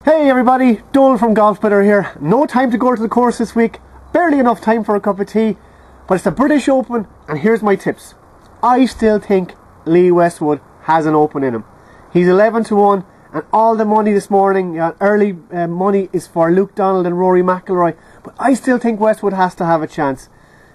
Hey everybody, Donal from Golf Better here. No time to go to the course this week, barely enough time for a cup of tea, but it's the British Open and here's my tips. I still think Lee Westwood has an Open in him. He's 11 to 1 and all the money this morning, early money is for Luke Donald and Rory McIlroy, but I still think Westwood has to have a chance.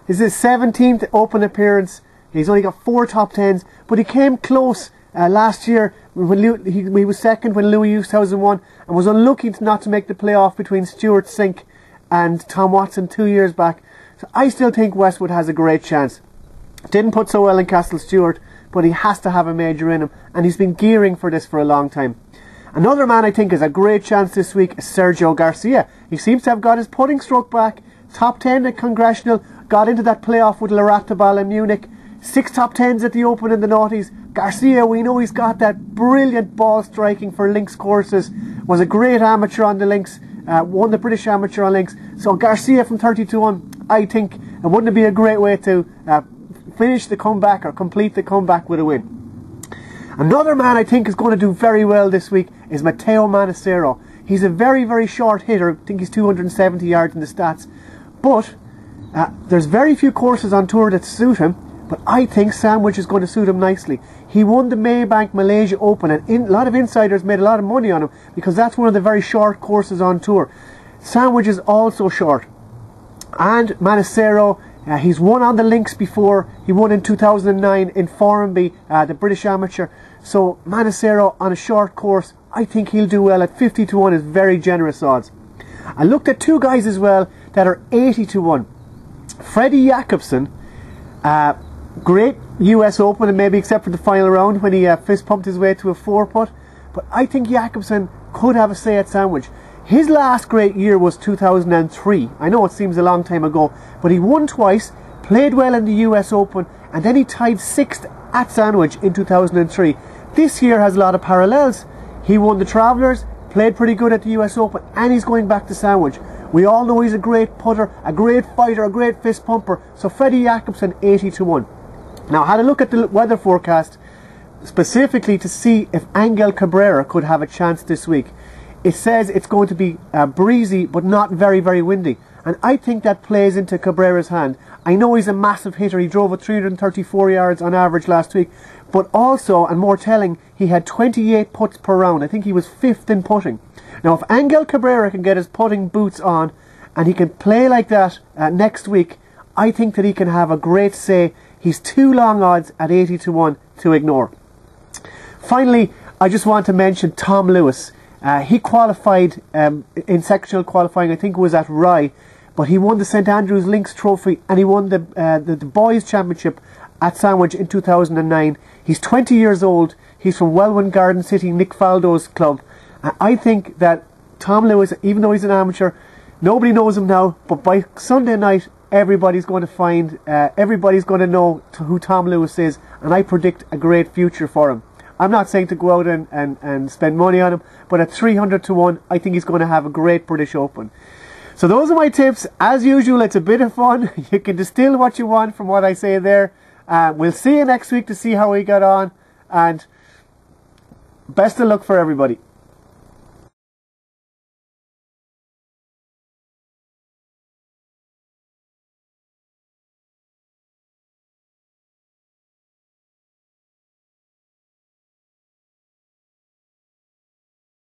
This is his 17th Open appearance, he's only got 4 top 10s, but he came close last year when he was second when Louis Oosthuizen won and was unlucky not to make the playoff between Stuart Sink and Tom Watson 2 years back. So I still think Westwood has a great chance. Didn't put so well in Castle Stuart, but he has to have a major in him and he's been gearing for this for a long time. Another man I think has a great chance this week is Sergio Garcia. He seems to have got his putting stroke back, top 10 at Congressional, got into that playoff with Laratabal in Munich, 6 top 10s at the Open in the noughties. Garcia, we know he's got that brilliant ball striking for links courses, was a great amateur on the links, won the British Amateur on links. So Garcia from 30 to 1, I think, and wouldn't it be a great way to finish the comeback or complete the comeback with a win. Another man I think is going to do very well this week is Matteo Manassero. He's a very short hitter, I think he's 270 yards in the stats, but there's very few courses on tour that suit him. But I think Sandwich is going to suit him nicely. He won the Maybank Malaysia Open and a lot of insiders made a lot of money on him because that's one of the very short courses on tour. Sandwich is also short. And Manassero, he's won on the links before. He won in 2009 in Formby, the British Amateur. So Manassero on a short course, I think he'll do well at 50 to 1 is very generous odds. I looked at 2 guys as well that are 80 to 1. Freddie Jacobson, great US Open, and maybe except for the final round when he fist pumped his way to a 4-putt, but I think Jacobson could have a say at Sandwich. His last great year was 2003. I know it seems a long time ago, but he won twice, played well in the US Open, and then he tied 6th at Sandwich in 2003. This year has a lot of parallels. He won the Travellers, played pretty good at the US Open, and he's going back to Sandwich. We all know he's a great putter, a great fighter, a great fist pumper. So Freddie Jacobson 80 to 1. Now I had a look at the weather forecast specifically to see if Angel Cabrera could have a chance this week. It says it's going to be breezy but not very windy, and I think that plays into Cabrera's hand. I know he's a massive hitter, he drove at 334 yards on average last week, but also, and more telling, he had 28 putts per round. I think he was 5th in putting. Now if Angel Cabrera can get his putting boots on and he can play like that next week, I think that he can have a great say. He's 2 long odds at 80 to 1 to ignore. Finally, I just want to mention Tom Lewis. He qualified in sectional qualifying, I think it was at Rye, but he won the St Andrews Links Trophy and he won the Boys Championship at Sandwich in 2009. He's 20 years old. He's from Wellwyn Garden City, Nick Faldo's club. I think that Tom Lewis, even though he's an amateur, nobody knows him now, but by Sunday night everybody's going to know who Tom Lewis is, and I predict a great future for him. I'm not saying to go out and spend money on him, but at 300 to 1 I think he's going to have a great British Open. So those are my tips. As usual, it's a bit of fun. You can distill what you want from what I say there. We'll see you next week to see how we got on, and best of luck for everybody.